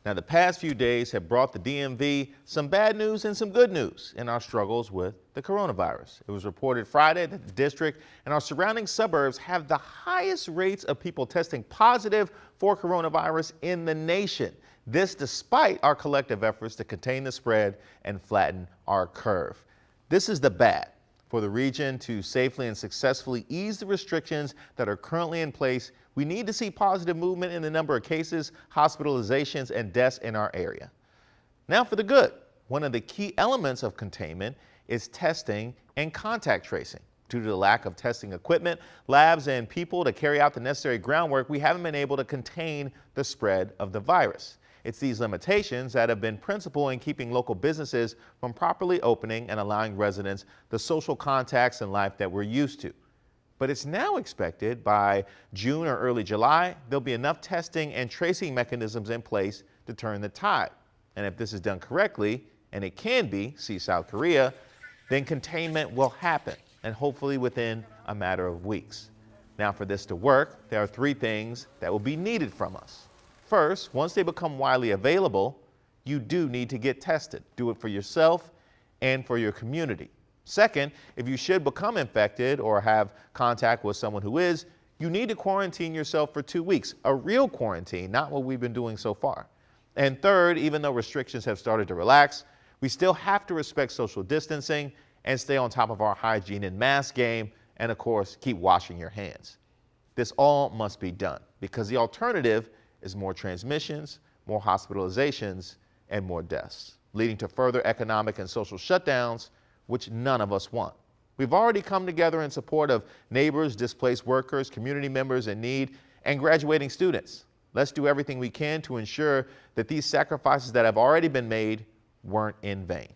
Now, the past few days have brought the DMV some bad news and some good news in our struggles with the coronavirus. It was reported Friday that the district and our surrounding suburbs have the highest rates of people testing positive for coronavirus in the nation. This despite our collective efforts to contain the spread and flatten our curve. This is the bad. For the region to safely and successfully ease the restrictions that are currently in place, we need to see positive movement in the number of cases, hospitalizations, and deaths in our area. Now for the good. One of the key elements of containment is testing and contact tracing. Due to the lack of testing equipment, labs, and people to carry out the necessary groundwork, we haven't been able to contain the spread of the virus. It's these limitations that have been principal in keeping local businesses from properly opening and allowing residents the social contacts and life that we're used to. But it's now expected by June or early July, there'll be enough testing and tracing mechanisms in place to turn the tide. And if this is done correctly, and it can be, see South Korea, then containment will happen, and hopefully within a matter of weeks. Now for this to work, there are three things that will be needed from us. First, once they become widely available, you do need to get tested. Do it for yourself and for your community. Second, if you should become infected or have contact with someone who is, you need to quarantine yourself for 2 weeks. A real quarantine, not what we've been doing so far. And third, even though restrictions have started to relax, we still have to respect social distancing and stay on top of our hygiene and mask game, and of course, keep washing your hands. This all must be done because the alternative is more transmissions, more hospitalizations, and more deaths, leading to further economic and social shutdowns, which none of us want. We've already come together in support of neighbors, displaced workers, community members in need, and graduating students. Let's do everything we can to ensure that these sacrifices that have already been made weren't in vain.